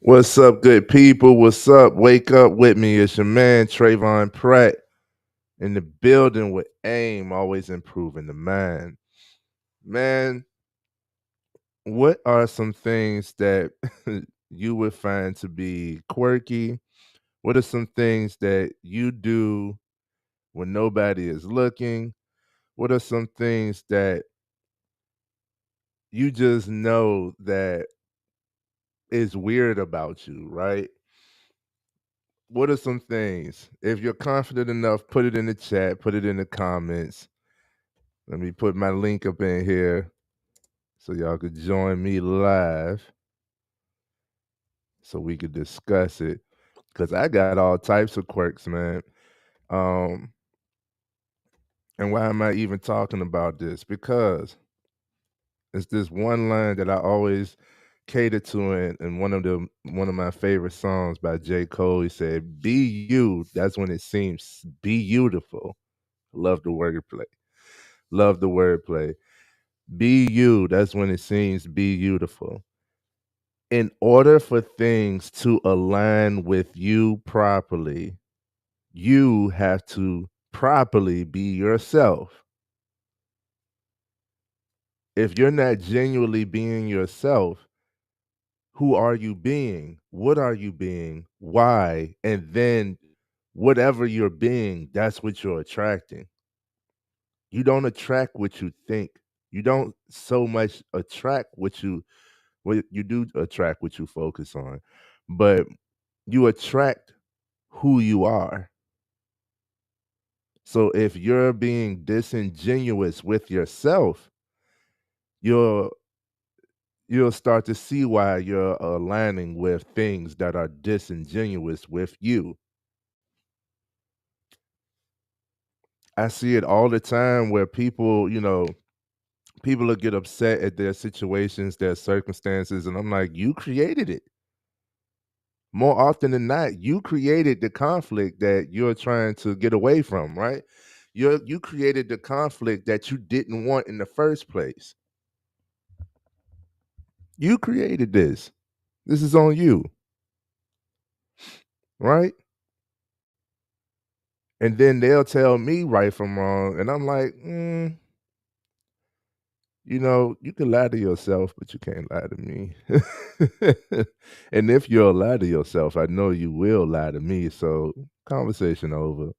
What's up, good people? What's up? Wake up with me. It's your man Trayvon Pratt in the building with aim, always improving the mind. Man, what are some things that you would find to be quirky? What are some things that you do when nobody is looking? What are some things that you just know that is weird about you, right? What are some things? If you're confident enough, put it in the chat, put it in the comments. Let me put my link up in here so y'all could join me live so we could discuss it. Cause I got all types of quirks, man. Um, and why am I even talking about this? Because it's this one line that I always cater to in one of my favorite songs by J. Cole. He said, "Be you, that's when it seems beautiful." Love the wordplay. Love the wordplay. Be you, that's when it seems beautiful. In order for things to align with you properly, you have to properly be yourself. If you're not genuinely being yourself, who are you being? What are you being? Why? And then whatever you're being, that's what you're attracting. You don't attract what you think. You don't so much attract what you do attract what you focus on, but you attract who you are. So if you're being disingenuous with yourself, you'll you'll start to see why you're aligning with things that are disingenuous with you. I see it all the time where people, people will get upset at their situations, their circumstances, and I'm like, you created it. More often than not, you created the conflict that you're trying to get away from, right? You created the conflict that you didn't want in the first place. You created this. This is on you, right? And then they'll tell me right from wrong, and I'm like, you can lie to yourself, but you can't lie to me. And if you'll lie to yourself, I know you will lie to me. So conversation over.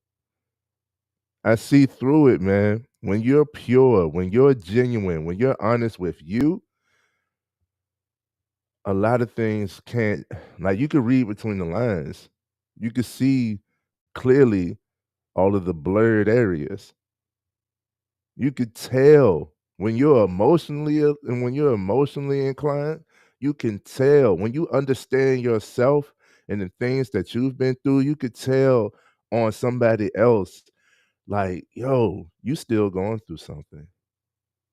I see through it, man. When you're pure, when you're genuine, when you're honest with you, a lot of things can't, like, you can read between the lines. You can see clearly all of the blurred areas. You could tell when you're emotionally inclined, you can tell when you understand yourself and the things that you've been through, you could tell on somebody else, like, yo, you still going through something.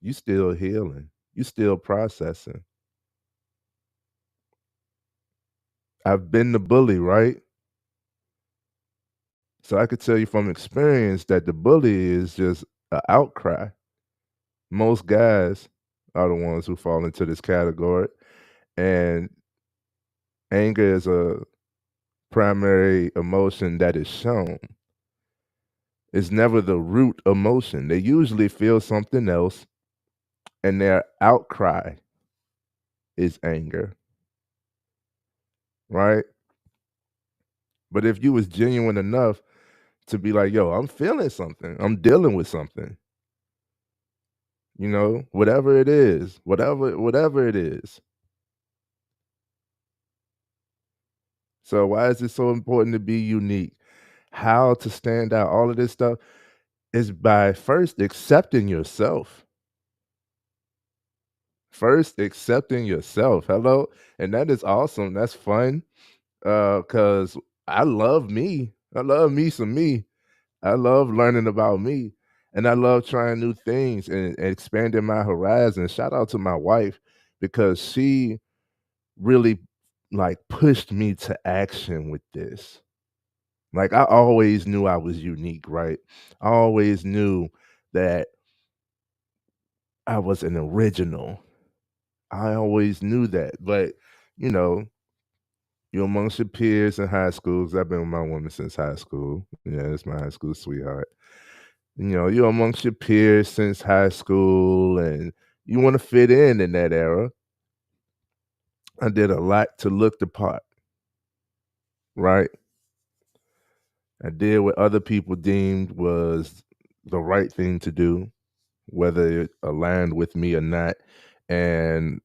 You still healing. You still processing. I've been the bully, right? So I could tell you from experience that the bully is just an outcry. Most guys are the ones who fall into this category. And anger is a primary emotion that is shown. It's never the root emotion. They usually feel something else, and their outcry is anger, right? But if you was genuine enough to be like, yo, I'm feeling something, I'm dealing with something, whatever it is, whatever it is. So why is it so important to be unique? How to stand out, all of this stuff is by first accepting yourself. First accepting yourself. Hello. And that is awesome. That's fun. Cause I love me. I love me some me. I love learning about me. And I love trying new things and expanding my horizons. Shout out to my wife because she really like pushed me to action with this. Like I always knew I was unique, right? I always knew that I was an original. I always knew that. But, you know, you're amongst your peers in high school, 'cause I've been with my woman since high school. Yeah, that's my high school sweetheart. You're amongst your peers since high school and you want to fit in that era. I did a lot to look the part, right? I did what other people deemed was the right thing to do, whether it aligned with me or not. And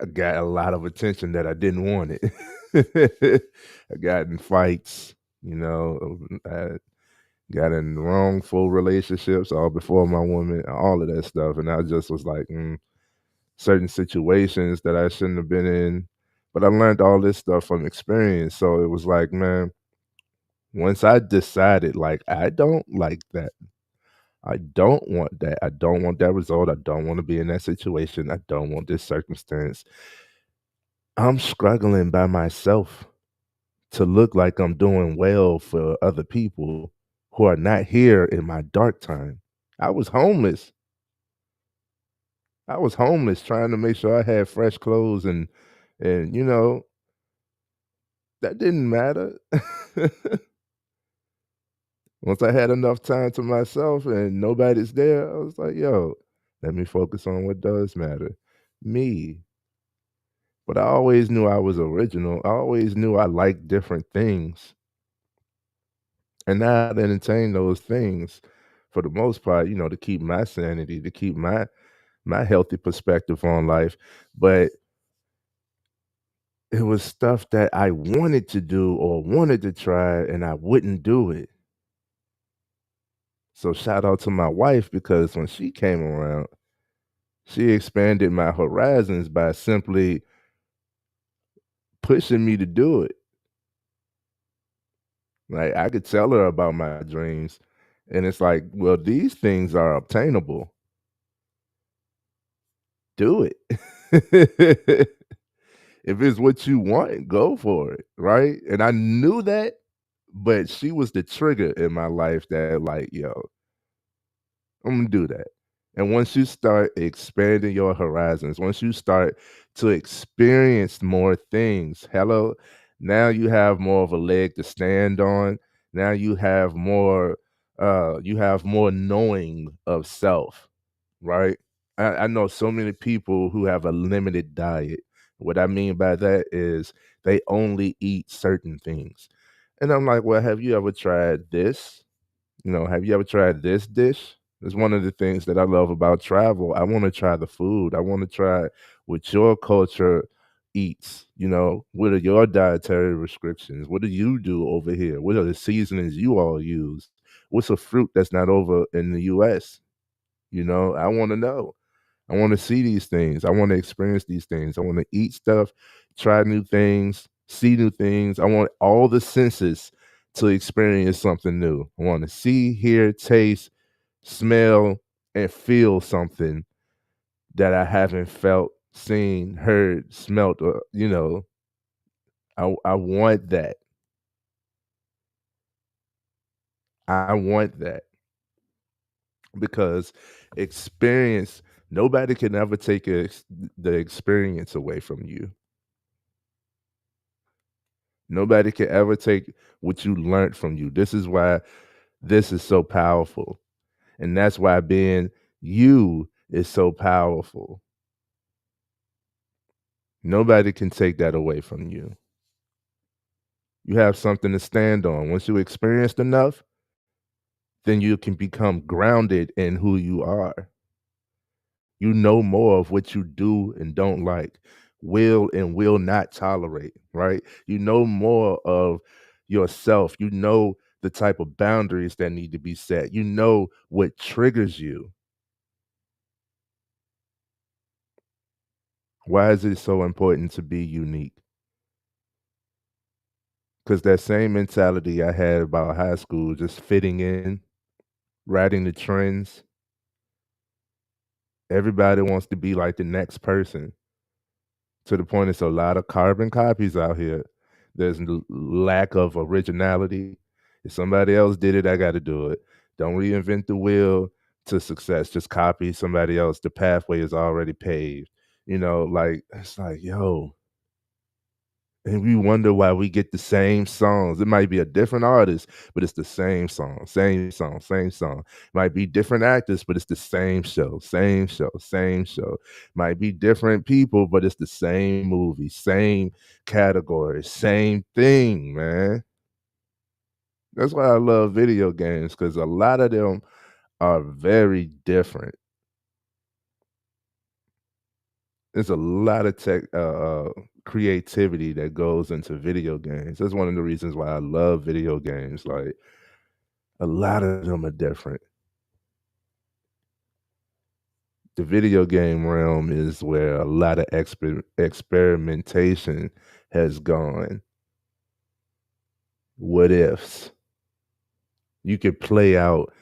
I got a lot of attention that I didn't want it. I got in fights, I got in wrongful relationships all before my woman, all of that stuff. And I just was like, certain situations that I shouldn't have been in. But I learned all this stuff from experience. So it was like, man, once I decided, like, I don't like that. I don't want that. I don't want that result. I don't want to be in that situation. I don't want this circumstance. I'm struggling by myself to look like I'm doing well for other people who are not here in my dark time. I was homeless. I was homeless trying to make sure I had fresh clothes and that didn't matter. Once I had enough time to myself and nobody's there, I was like, yo, let me focus on what does matter. Me. But I always knew I was original. I always knew I liked different things. And now I entertain those things for the most part, to keep my sanity, to keep my healthy perspective on life. But it was stuff that I wanted to do or wanted to try and I wouldn't do it. So shout out to my wife because when she came around, she expanded my horizons by simply pushing me to do it. Like I could tell her about my dreams and it's like, well, these things are obtainable. Do it. If it's what you want, go for it, right? And I knew that, but she was the trigger in my life that like, yo, I'm gonna do that. And once you start expanding your horizons, once you start to experience more things, hello, now you have more of a leg to stand on. Now you have more knowing of self, right? I know so many people who have a limited diet. What I mean by that is they only eat certain things. And I'm like, well, have you ever tried this? Have you ever tried this dish? It's one of the things that I love about travel. I want to try the food. I want to try what your culture eats. What are your dietary restrictions? What do you do over here? What are the seasonings you all use? What's a fruit that's not over in the US? I want to know. I want to see these things. I want to experience these things. I want to eat stuff, try new things, see new things. I want all the senses to experience something new. I want to see, hear, taste, smell, and feel something that I haven't felt, seen, heard, smelt, or I want that. I want that because experience, nobody can ever take the experience away from you. Nobody can ever take what you learned from you. This is why this is so powerful. And that's why being you is so powerful. Nobody can take that away from you. You have something to stand on. Once you experienced enough, then you can become grounded in who you are. You know more of what you do and don't like, will and will not tolerate, right? You know more of yourself. You know the type of boundaries that need to be set. You know what triggers you. Why is it so important to be unique? Because that same mentality I had about high school, just fitting in, riding the trends, everybody wants to be like the next person. To the point it's a lot of carbon copies out here. There's lack of originality. If somebody else did it, I got to do it. Don't reinvent the wheel to success. Just copy somebody else. The pathway is already paved. Like it's like, yo, and we wonder why we get the same songs. It might be a different artist, but it's the same song, same song, same song. Might be different actors, but it's the same show, same show, same show. Might be different people, but it's the same movie, same category, same thing, man. That's why I love video games because a lot of them are very different. There's a lot of creativity that goes into video games. That's one of the reasons why I love video games. Like a lot of them are different. The video game realm is where a lot of experimentation has gone. What ifs? You could play out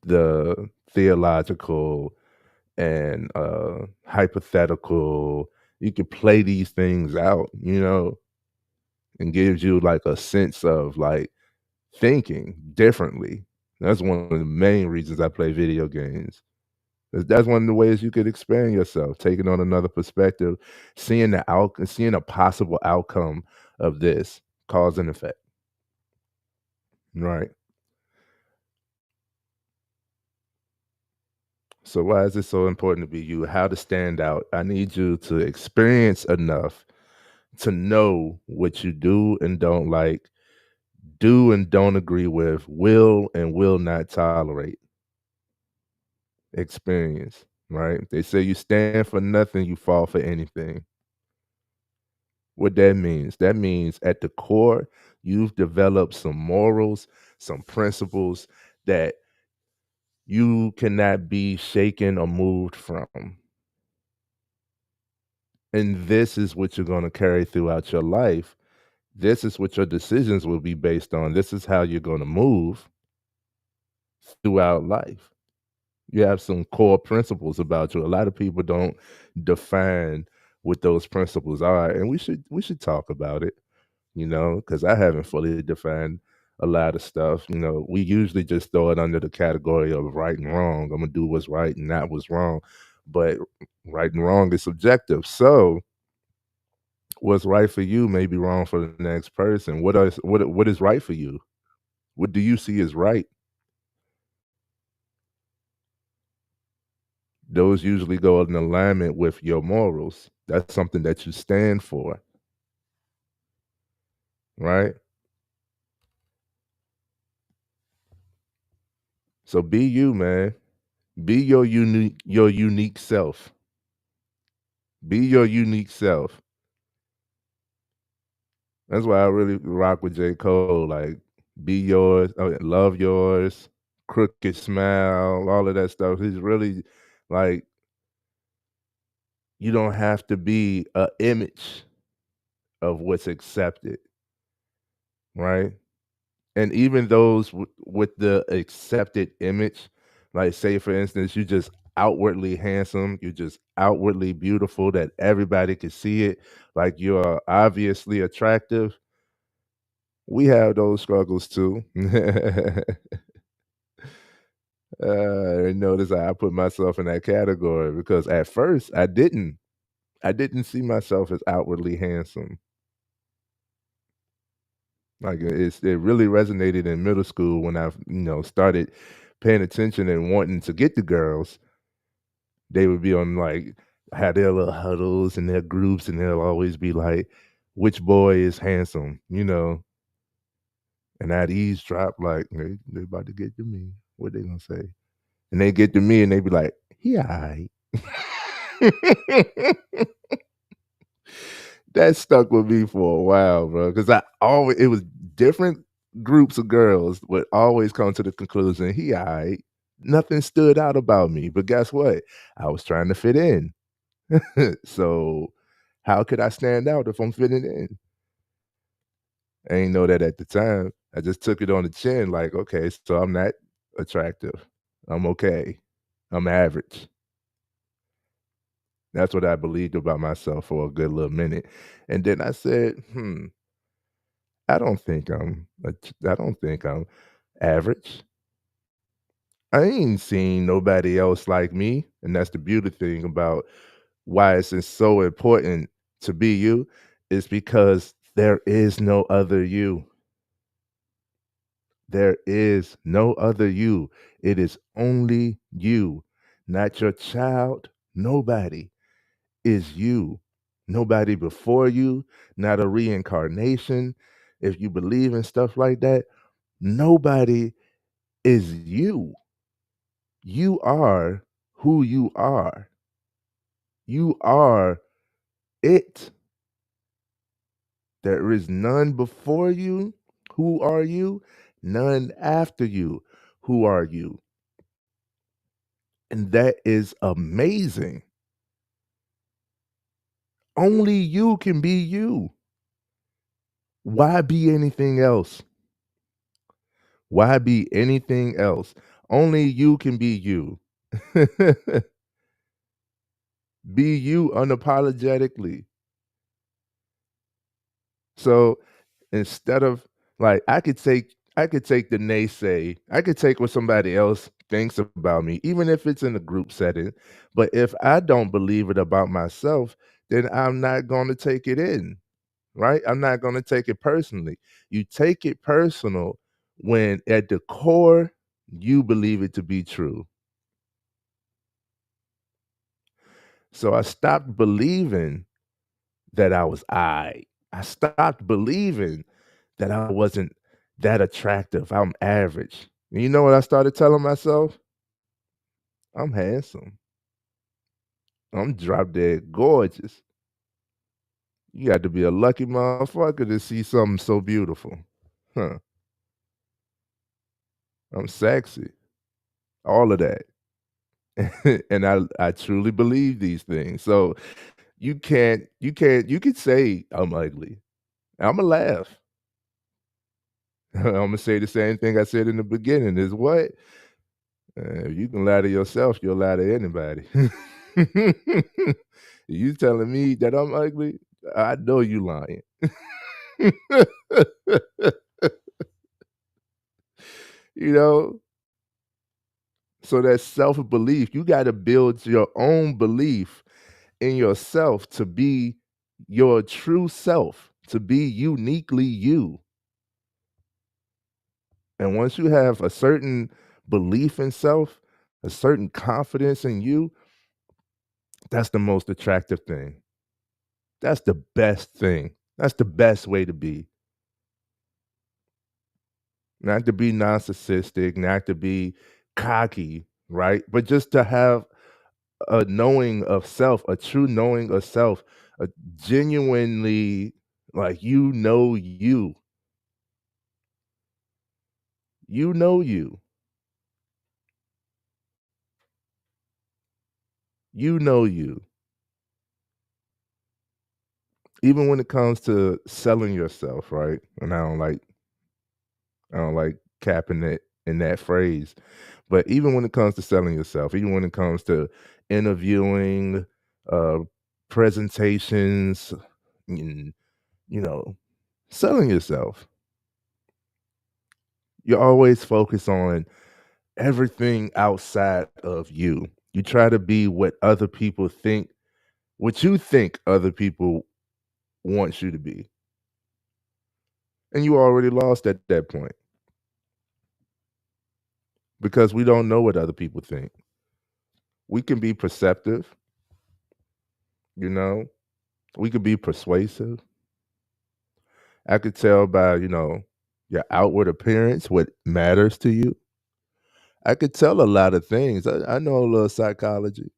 the theological and hypothetical. You could play these things out, and gives you like a sense of like thinking differently. That's one of the main reasons I play video games. That's one of the ways you could expand yourself, taking on another perspective, seeing a possible outcome of this cause and effect. Right. So why is it so important to be you? How to stand out? I need you to experience enough to know what you do and don't like, do and don't agree with, will and will not tolerate. Experience, right? They say you stand for nothing, you fall for anything. What that means at the core, you've developed some morals, some principles that you cannot be shaken or moved from. And this is what you're going to carry throughout your life. This is what your decisions will be based on. This is how you're going to move throughout life. You have some core principles about you. A lot of people don't define what those principles are, and we should talk about it, because I haven't fully defined a lot of stuff. We usually just throw it under the category of right and wrong. I'm gonna do what's right and not what's wrong, but right and wrong is subjective. So what's right for you may be wrong for the next person. What is right for you? What do you see as right? Those usually go in alignment with your morals. That's something that you stand for, right? So be you, man. Be your unique self. Be your unique self. That's why I really rock with J. Cole. Like, be yours, love yours, crooked smile, all of that stuff. He's really like, you don't have to be a image of what's accepted, right? And even those with the accepted image, like say for instance, you just outwardly handsome, you're just outwardly beautiful that everybody can see it, like you're obviously attractive. We have those struggles too. Notice how I put myself in that category because at first I didn't see myself as outwardly handsome. Like it really resonated in middle school when I started paying attention and wanting to get the girls. They would be on like had their little huddles and their groups, and they'll always be like, "Which boy is handsome?" And I'd eavesdrop like they about to get to me. What they gonna say? And they get to me and they be like, "He alright." That stuck with me for a while, bro. Because I always it was different groups of girls would always come to the conclusion, "He alright." Nothing stood out about me, but guess what? I was trying to fit in. So, how could I stand out if I'm fitting in? I ain't know that at the time. I just took it on the chin like, "Okay, so I'm not attractive. I'm okay. I'm average." That's what I believed about myself for a good little minute, and then I said, I don't think I'm average. I ain't seen nobody else like me, and that's the beauty thing about why it's so important to be you is because there is no other you. There is no other you. It is only you, not your child. Nobody is you. Nobody before you, not a reincarnation. If you believe in stuff like that, nobody is you. You are who you are. You are it. There is none before you. Who are you? None after you. Who are you? And that is amazing. Only you can be you. Why be anything else? Why be anything else? Only you can be you. Be you unapologetically. So instead of like I could take the naysay, I could take what somebody else thinks about me, even if it's in a group setting. But if I don't believe it about myself, then I'm not gonna take it in, right? I'm not gonna take it personally. You take it personal when at the core you believe it to be true. So I stopped believing that I was I stopped believing that I wasn't that attractive. I'm average. And you know what I started telling myself? I'm handsome. I'm drop dead gorgeous. You got to be a lucky motherfucker to see something so beautiful. Huh. I'm sexy. All of that. And I truly believe these things. So you could say I'm ugly. I'ma laugh. Imma say the same thing I said in the beginning is what? If you can lie to yourself, you'll lie to anybody. You telling me that I'm ugly? I know you lying. You know? So that self-belief, you gotta build your own belief in yourself to be your true self, to be uniquely you. And once you have a certain belief in self, a certain confidence in you, that's the most attractive thing. That's the best thing. That's the best way to be. Not to be narcissistic, not to be cocky, right? But just to have a knowing of self, a true knowing of self, a genuinely like you. You know you. You know you. Even when it comes to selling yourself, right? And I don't like capping it in that phrase. But even when it comes to selling yourself, even when it comes to interviewing, uh, presentations, and, you know, selling yourself, you always focus on everything outside of you. You try to be what you think other people want you to be. And you already lost at that point because we don't know what other people think. We can be perceptive, you know, we could be persuasive. I could tell by, your outward appearance what matters to you. I could tell a lot of things. I know a little psychology,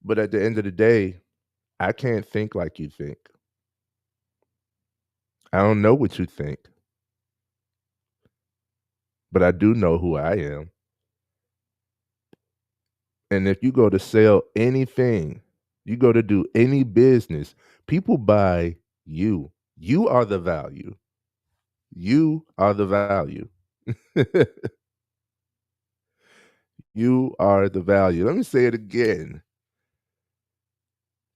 but at the end of the day, I can't think like you think. I don't know what you think, but I do know who I am. And if you go to sell anything, you go to do any business, people buy you. You are the value. You are the value. You are the value. Let me say it again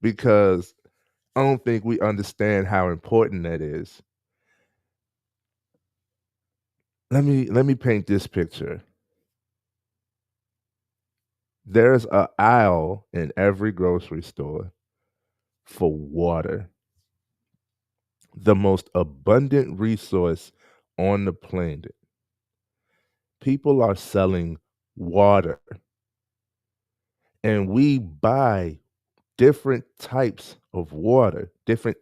because I don't think we understand how important that is. Let me paint this picture. There's a aisle in every grocery store for water, the most abundant resource on the planet. People are selling water, and we buy different types of water, different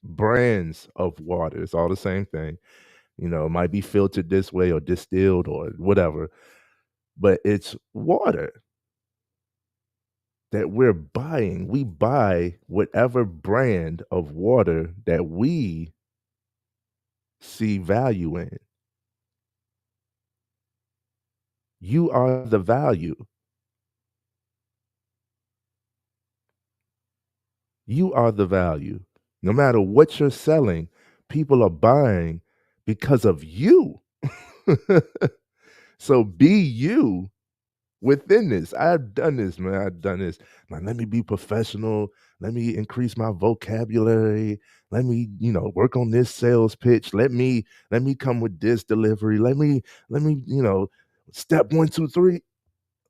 brands of water. It's all the same thing. It might be filtered this way or distilled or whatever, but it's water that we're buying. We buy whatever brand of water that we see value in. You are the value. You are the value. No matter what you're selling, people are buying because of you. So be you within this. I've done this, man. I've done this. Like, let me be professional. Let me increase my vocabulary. Let me, work on this sales pitch. Let me come with this delivery. Let me, step one, two, three.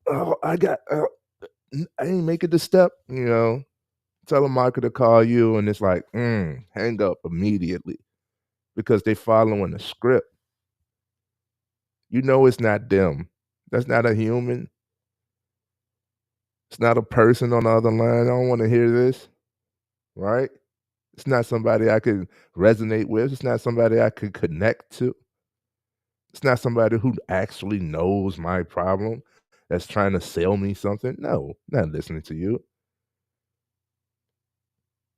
Oh, I ain't make it to step, tell a marketer to call you and it's like, hang up immediately because they following the script. It's not them. That's not a human. It's not a person on the other line. I don't want to hear this, right? It's not somebody I could resonate with. It's not somebody I could connect to. It's not somebody who actually knows my problem that's trying to sell me something. No, not listening to you.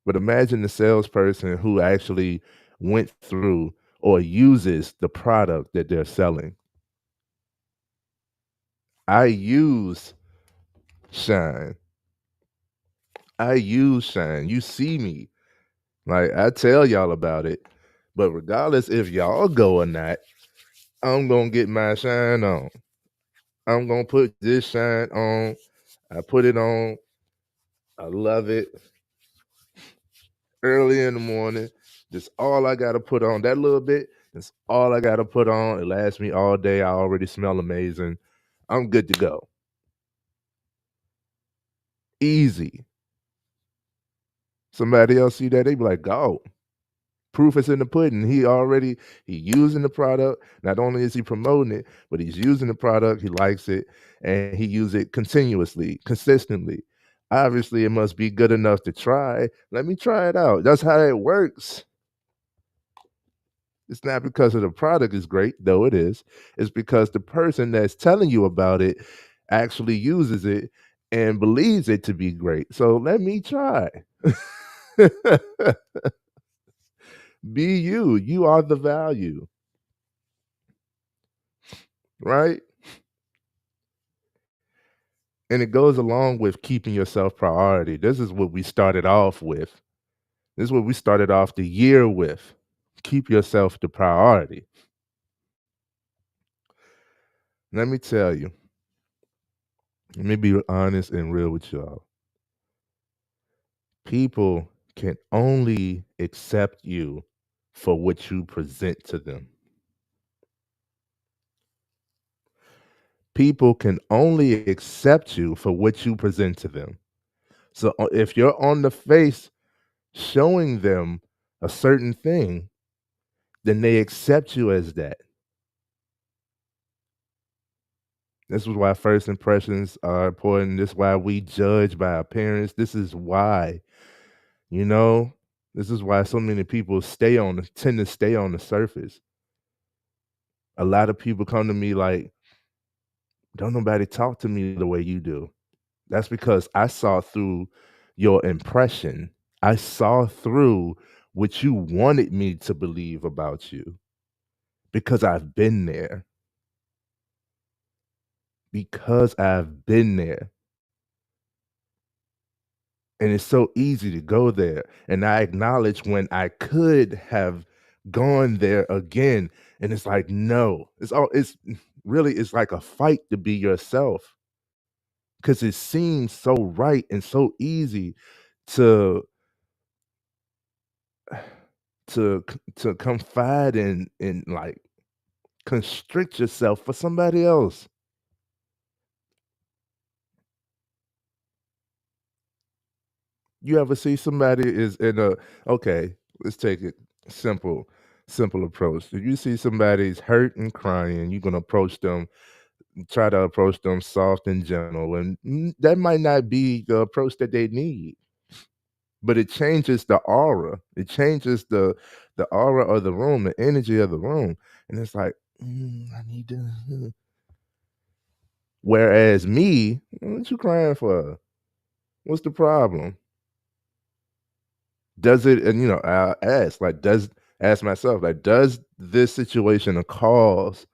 But imagine the salesperson who actually went through or uses the product that they're selling. I use Shine. I use Shine. You see me. Like, I tell y'all about it. But regardless if y'all go or not, I'm gonna get my shine on. I'm gonna put this shine on. I put it on. I love it. Early in the morning. That's all I gotta put on. That little bit, that's all I gotta put on. It lasts me all day. I already smell amazing. I'm good to go. Easy. Somebody else see that, they be like, oh, proof is in the pudding. He using the product. Not only is he promoting it, but he's using the product. He likes it, and he use it continuously, consistently. Obviously, it must be good enough to try. Let me try it out. That's how it works. It's not because of the product is great, though it is. It's because the person that's telling you about it actually uses it and believes it to be great. So let me try. Be you. You are the value, right? And it goes along with keeping yourself priority. This is what we started off with. This is what we started off the year with. Keep yourself the priority. Let me tell you, let me be honest and real with y'all. People can only accept you for what you present to them. People can only accept you for what you present to them. So if you're on the face showing them a certain thing, then they accept you as that. This is why first impressions are important. This is why we judge by appearance. This is why, you know, this is why so many people tend to stay on the surface. A lot of people come to me like, don't nobody talk to me the way you do. That's because I saw through your impression. I saw through what you wanted me to believe about you because I've been there. Because I've been there. And it's so easy to go there. And I acknowledge when I could have gone there again. And it's like, no, it's like a fight to be yourself. Cause it seems so right and so easy to to confide in like constrict yourself for somebody else. You ever see somebody is in a okay, let's take it simple, simple approach. If you see somebody's hurt and crying, you're gonna approach them, try to approach them soft and gentle, and that might not be the approach that they need, but it changes the aura. It changes the aura of the room, the energy of the room, and it's like, I need to. Whereas me, what you crying for? What's the problem? Does it and, I ask, like, does ask myself, like, does this situation a cause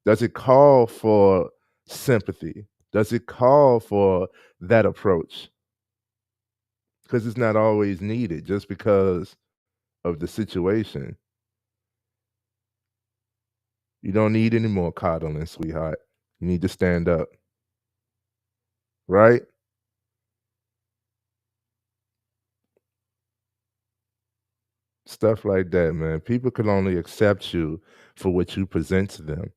does it call for sympathy? Does it call for that approach? Because it's not always needed just because of the situation. You don't need any more coddling, sweetheart. You need to stand up, right? Stuff like that, man. People can only accept you for what you present to them.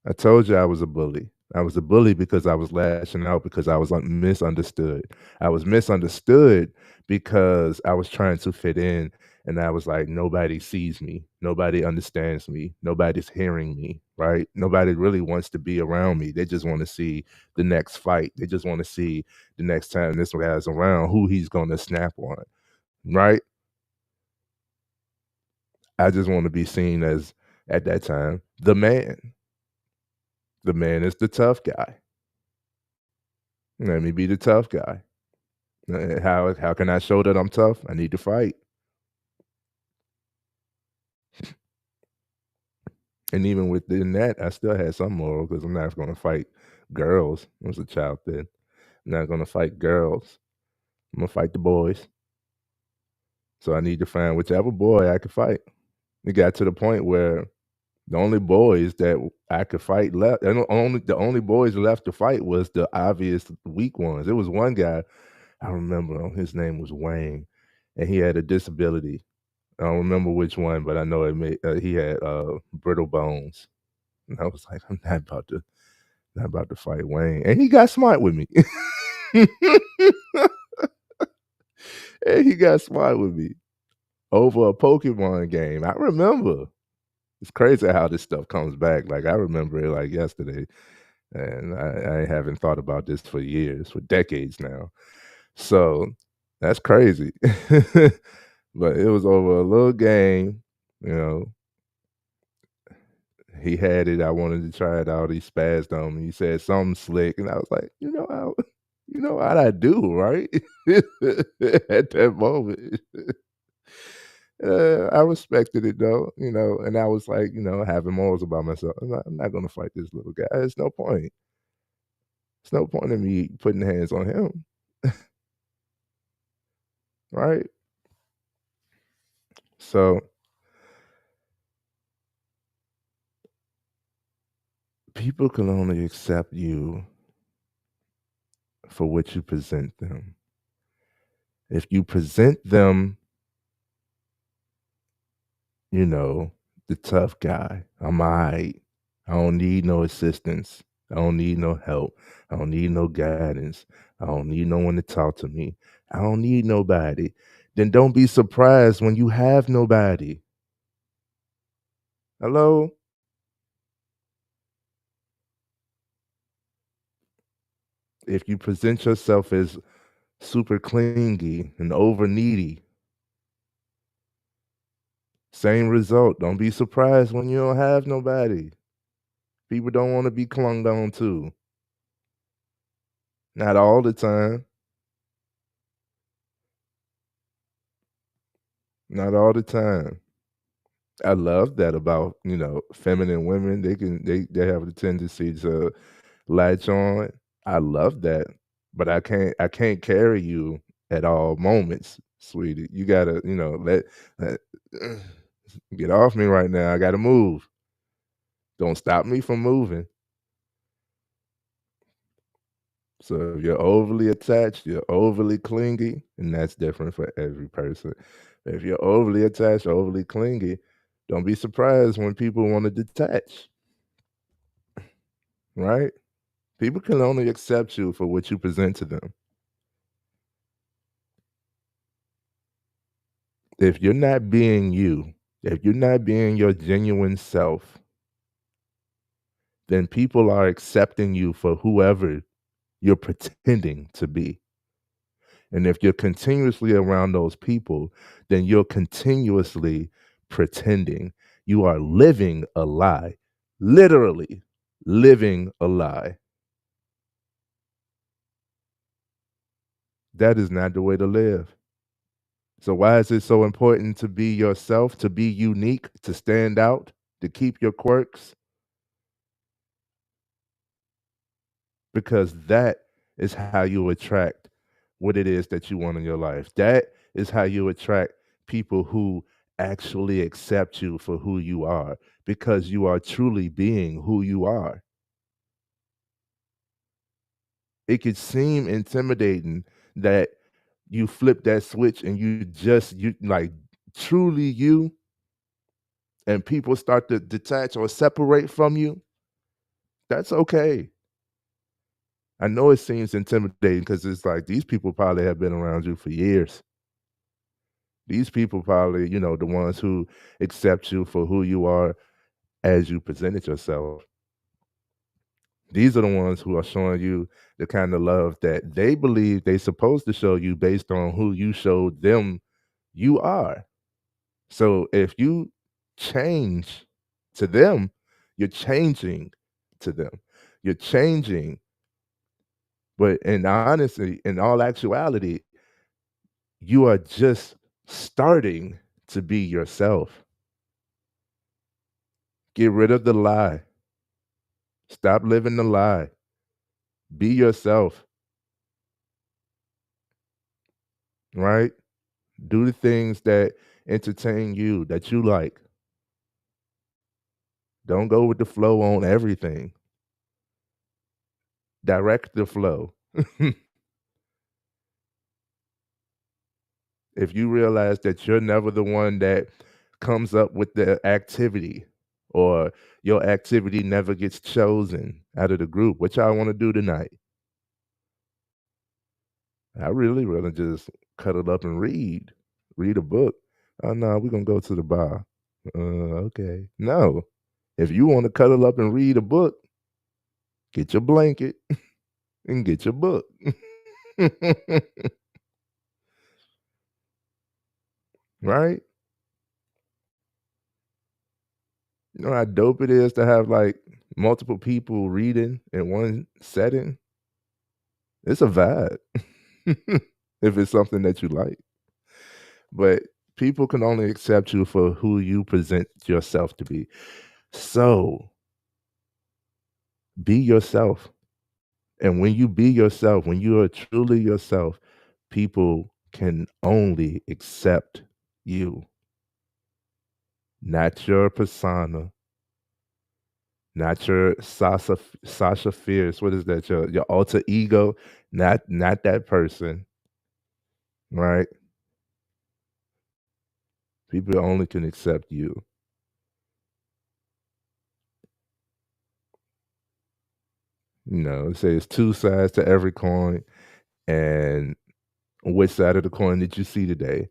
I told you I was a bully. I was a bully because I was lashing out because I was misunderstood. I was misunderstood because I was trying to fit in and I was like, nobody sees me. Nobody understands me. Nobody's hearing me, right? Nobody really wants to be around me. They just want to see the next fight. They just want to see the next time this guy's around who he's going to snap on, right? I just want to be seen as, at that time, the man. The man is the tough guy. Let me be the tough guy. How can I show that I'm tough? I need to fight. And even within that, I still had some moral because I'm not gonna fight girls. I was a child then. I'm not gonna fight girls. I'm gonna fight the boys. So I need to find whichever boy I could fight. It got to the point where the only boys that I could fight left, and the only boys left to fight was the obvious weak ones. There was one guy I remember. His name was Wayne, and he had a disability. I don't remember which one, but I know he had brittle bones, and I was like, I'm not about to fight Wayne, and he got smart with me. And he got smart with me over a Pokemon game. I remember. It's crazy how this stuff comes back. Like I remember it like yesterday, and I haven't thought about this for years, for decades now. So that's crazy. But it was over a little game, you know, he had it. I wanted to try it out. He spazzed on me. He said something slick, and I was like, you know what I do, right? At that moment, I respected it though, and I was like, having morals about myself. I'm not gonna fight this little guy. It's no point. It's no point in me putting hands on him, right? So people can only accept you for what you present them. If you present them, you know, the tough guy. I'm alright. I don't need no assistance. I don't need no help. I don't need no guidance. I don't need no one to talk to me. I don't need nobody. Then don't be surprised when you have nobody. Hello? If you present yourself as super clingy and over needy, same result. Don't be surprised when you don't have nobody. People don't want to be clung on to. Not all the time. Not all the time. I love that about, feminine women. They have the tendency to latch on. I love that. But I can't carry you at all moments, sweetie. You gotta, let get off me right now. I gotta move. Don't stop me from moving. So if you're overly attached, you're overly clingy, and that's different for every person. If you're overly attached, overly clingy, don't be surprised when people want to detach, right? People can only accept you for what you present to them. If you're not being you, if you're not being your genuine self, then people are accepting you for whoever you're pretending to be. And if you're continuously around those people, then you're continuously pretending. You are living a lie, literally living a lie. That is not the way to live. So, why is it so important to be yourself, to be unique, to stand out, to keep your quirks? Because that is how you attract what it is that you want in your life. That is how you attract people who actually accept you for who you are because you are truly being who you are. It could seem intimidating that you flip that switch and you like truly you and people start to detach or separate from you. That's okay. I know it seems intimidating because it's like these people probably have been around you for years. These people probably, the ones who accept you for who you are as you presented yourself. These are the ones who are showing you the kind of love that they believe they're supposed to show you based on who you showed them you are. So if you change to them, you're changing to them. You're changing, but in honesty, in all actuality, you are just starting to be yourself. Get rid of the lie. Stop living the lie. Be yourself, right? Do the things that entertain you, that you like. Don't go with the flow on everything. Direct the flow. If you realize that you're never the one that comes up with the activity or your activity never gets chosen out of the group, what y'all want to do tonight? I really rather just cuddle up and read a book. Oh no, we're gonna go to the bar. Okay. No. If you want to cuddle up and read a book, get your blanket and get your book. Right? You know how dope it is to have like multiple people reading in one setting? It's a vibe. If it's something that you like. But people can only accept you for who you present yourself to be. So be yourself. And when you be yourself, when you are truly yourself, people can only accept you, not your persona, not your Sasha Fierce. What is that? Your alter ego, not that person, right? People only can accept you. They say it's two sides to every coin, and which side of the coin did you see today?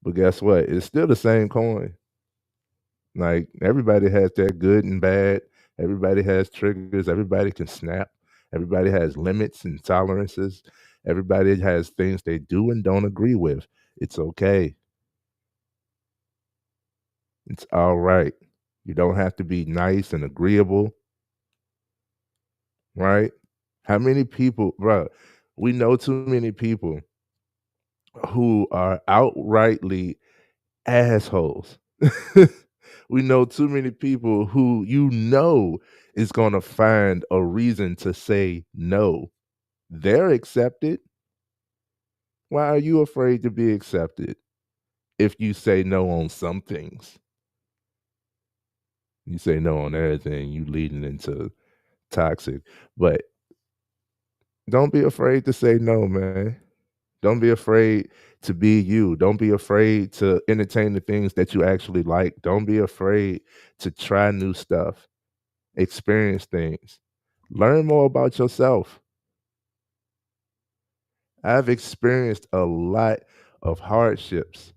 But guess what? It's still the same coin. Like everybody has that good and bad. Everybody has triggers. Everybody can snap. Everybody has limits and tolerances. Everybody has things they do and don't agree with. It's okay. It's all right. You don't have to be nice and agreeable, right? How many people, bro? We know too many people who are outrightly assholes. We know too many people who is going to find a reason to say no. They're accepted. Why are you afraid to be accepted if you say no on some things? You say no on everything, you leading into toxic. But don't be afraid to say no, man. Don't be afraid to be you. Don't be afraid to entertain the things that you actually like. Don't be afraid to try new stuff, experience things, learn more about yourself. I've experienced a lot of hardships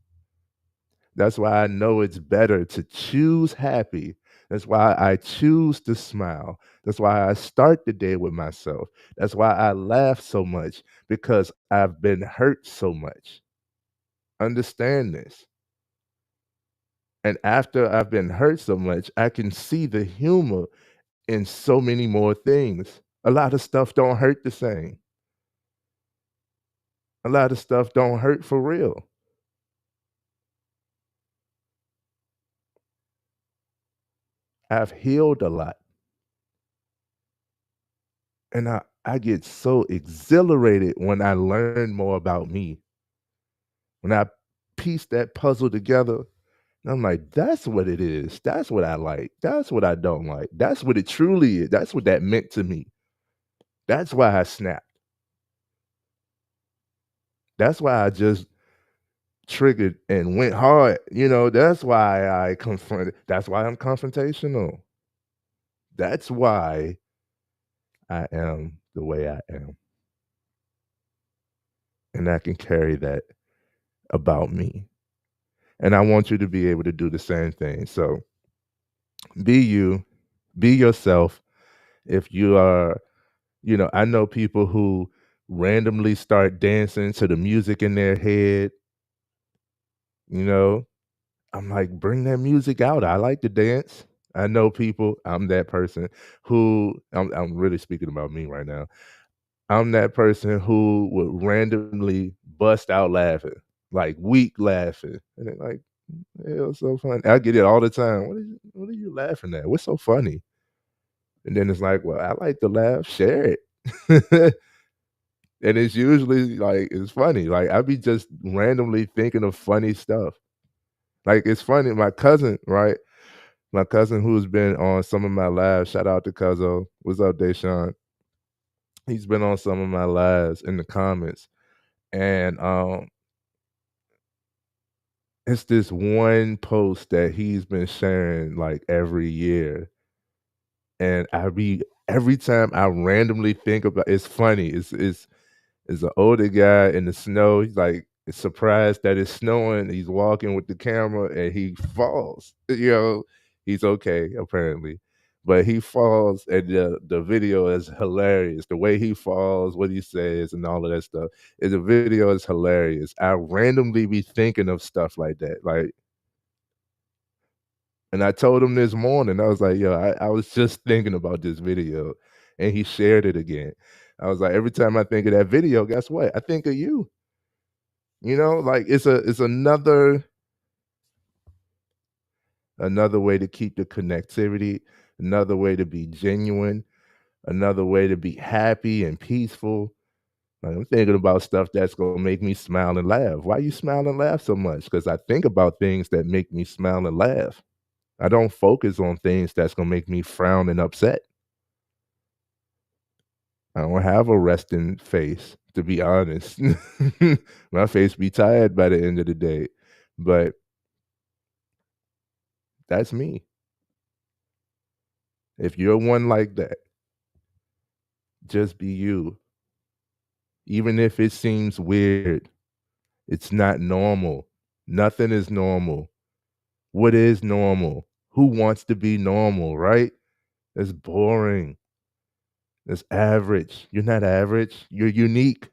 That's why I know it's better to choose happy. That's why I choose to smile. That's why I start the day with myself. That's why I laugh so much because I've been hurt so much. Understand this. And after I've been hurt so much, I can see the humor in so many more things. A lot of stuff don't hurt the same. A lot of stuff don't hurt for real. I've healed a lot. And I get so exhilarated when I learn more about me. When I piece that puzzle together, and I'm like, that's what it is. That's what I like. That's what I don't like. That's what it truly is. That's what that meant to me. That's why I snapped. That's why I just triggered and went hard. That's why I confronted. That's why I'm confrontational. That's why I am the way I am. And I can carry that about me. And I want you to be able to do the same thing. So be you, be yourself. If you are, I know people who randomly start dancing to the music in their head, you know. I'm like, bring that music out. I like to dance. I know people, I'm that person who I'm really speaking about me right now. I'm that person who would randomly bust out laughing, like weak laughing. And they're like, yeah, it's so funny. I get it all the time. What are you laughing at? What's so funny? And then it's like, well, I like to laugh, share it. And it's usually like it's funny. Like I be just randomly thinking of funny stuff. Like it's funny. My cousin, right? My cousin who's been on some of my lives, shout out to Cuzzo. What's up, Deshaun? He's been on some of my lives in the comments. And it's this one post that he's been sharing like every year. And every time I randomly think about it's funny. It's an older guy in the snow. He's like surprised that it's snowing. He's walking with the camera and he falls. He's okay apparently, but he falls and the video is hilarious. The way he falls, what he says, and all of that stuff. The video is hilarious. I randomly be thinking of stuff like that, like. And I told him this morning, I was like, yo, I was just thinking about this video. And he shared it again. I was like, every time I think of that video, guess what? I think of you. Like it's another way to keep the connectivity, another way to be genuine, another way to be happy and peaceful. Like, I'm thinking about stuff that's gonna make me smile and laugh. Why you smile and laugh so much? Because I think about things that make me smile and laugh. I don't focus on things that's gonna make me frown and upset. I don't have a resting face, to be honest. My face be tired by the end of the day, but that's me. If you're one like that, just be you. Even if it seems weird, it's not normal. Nothing is normal. What is normal? Who wants to be normal, right? It's boring. It's average. You're not average. You're unique.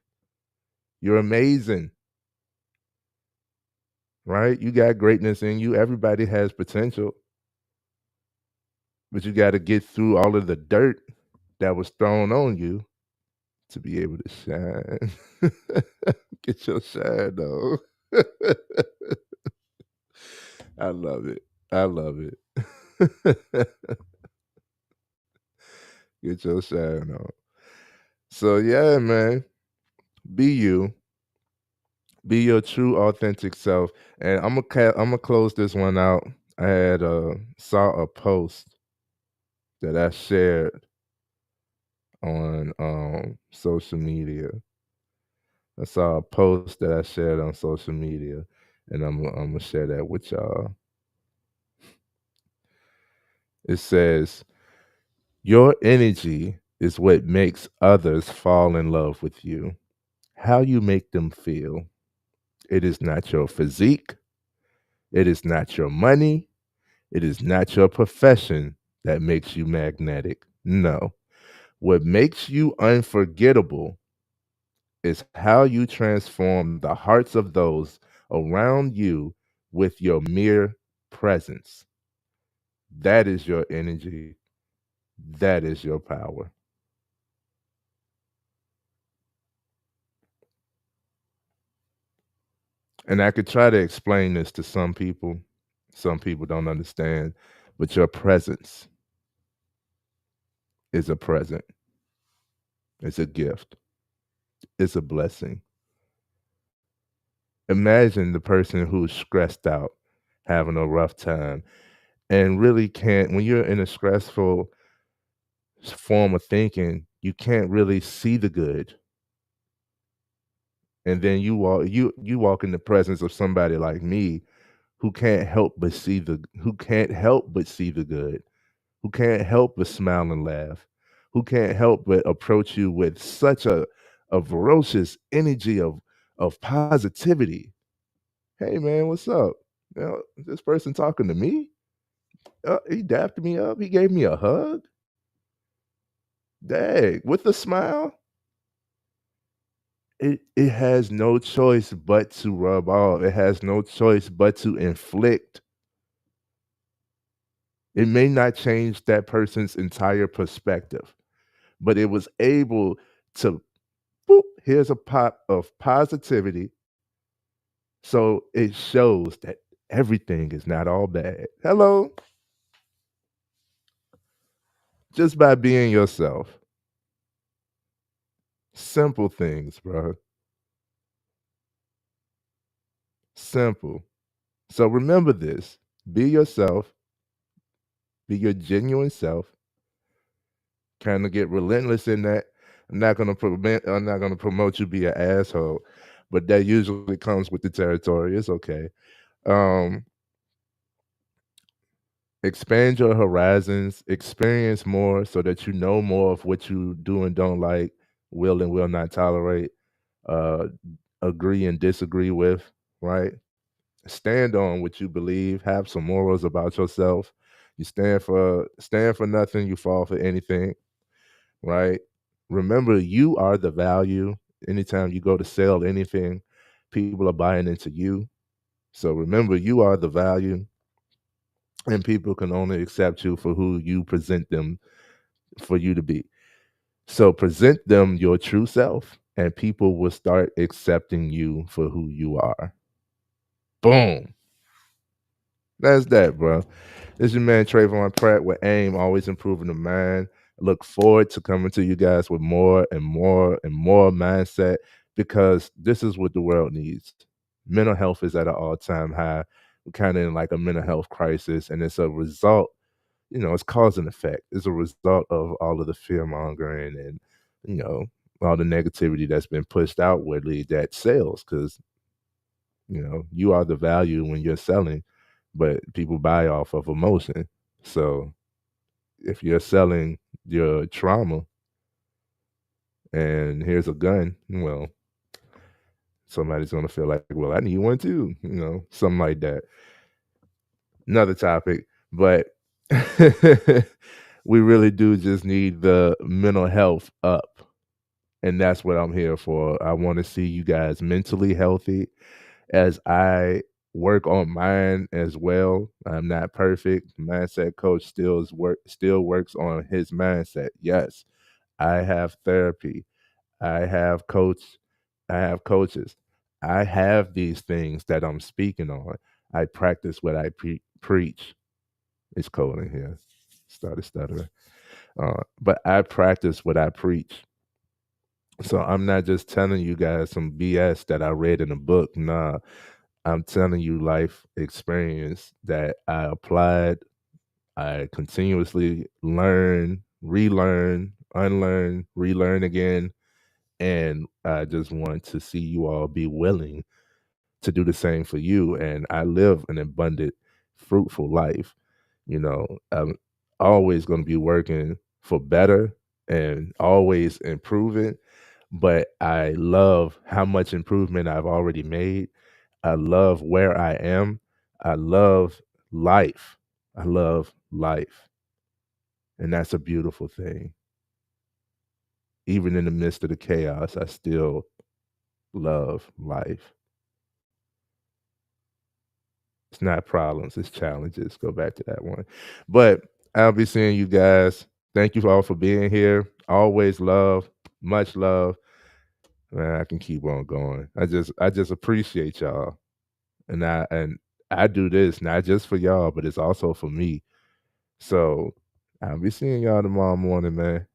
You're amazing, right? You got greatness in you. Everybody has potential, but you got to get through all of the dirt that was thrown on you to be able to shine. Get your shine though. I love it. I love it. Get your shine on. So yeah, man, be you. Be your true authentic self. And I'm gonna close this one out. I had saw a post that I shared on social media. I saw a post that I shared on social media, and I'm gonna share that with y'all. It says, "Your energy is what makes others fall in love with you. How you make them feel. It is not your physique. It is not your money. It is not your profession that makes you magnetic. No. What makes you unforgettable is how you transform the hearts of those around you with your mere presence. That is your energy. That is your power. And I could try to explain this to some people. Some people don't understand, but your presence is a present, it's a gift, it's a blessing. Imagine the person who's stressed out, having a rough time, and really can't, when you're in a stressful form of thinking, you can't really see the good. And then you walk in the presence of somebody like me who can't help but see the who can't help but see the good, who can't help but smile and laugh, who can't help but approach you with such a ferocious energy of positivity. Hey man, what's up? You know, this person talking to me? He dapped me up. He gave me a hug. Dang, with a smile. It has no choice but to rub off. It has no choice but to inflict. It may not change that person's entire perspective, but it was able to boop, here's a pop of positivity. So it shows that everything is not all bad. Hello, just by being yourself. Simple things, bro. Simple. So remember this: be yourself, be your genuine self. Kind of get relentless in that. I'm not gonna promote you be an asshole, but that usually comes with the territory. It's okay. Um, Expand your horizons, experience more so that you know more of what you do and don't like, will and will not tolerate, uh, agree and disagree with, right? Stand on what you believe, have some morals about yourself. You stand for nothing, you fall for anything, right? Remember, you are the value. Anytime you go to sell anything, people are buying into you. So remember, you are the value, and people can only accept you for who you present them for you to be. So present them your true self, and people will start accepting you for who you are. Boom. That's that, bro. This is your man Trayvon Pratt with AIM, always improving the mind. Look forward to coming to you guys with more and more and more mindset because this is what the world needs. Mental health is at an all-time high. We're kind of in like a mental health crisis, and it's a result, it's cause and effect. It's a result of all of the fear mongering and, you know, all the negativity that's been pushed outwardly that sells because, you are the value when you're selling, but people buy off of emotion. So if you're selling your trauma and here's a gun, well, somebody's gonna feel like, well, I need one too, something like that. Another topic, but we really do just need the mental health up. And that's what I'm here for. I want to see you guys mentally healthy as I work on mine as well. I'm not perfect. Mindset coach still works on his mindset. Yes, I have therapy. I have I have coaches. I have these things that I'm speaking on. I practice what I preach. It's cold in here. Started stuttering. But I practice what I preach. So I'm not just telling you guys some BS that I read in a book. Nah, I'm telling you life experience that I applied. I continuously learn, relearn, unlearn, relearn again. And I just want to see you all be willing to do the same for you. And I live an abundant, fruitful life. I'm always going to be working for better and always improving. But I love how much improvement I've already made. I love where I am. I love life. I love life. And that's a beautiful thing. Even in the midst of the chaos, I still love life. It's not problems, it's challenges. Go back to that one. But I'll be seeing you guys. Thank you all for being here. Always love, much love. Man, I can keep on going. I just appreciate y'all. And I do this not just for y'all, but it's also for me. So I'll be seeing y'all tomorrow morning, man.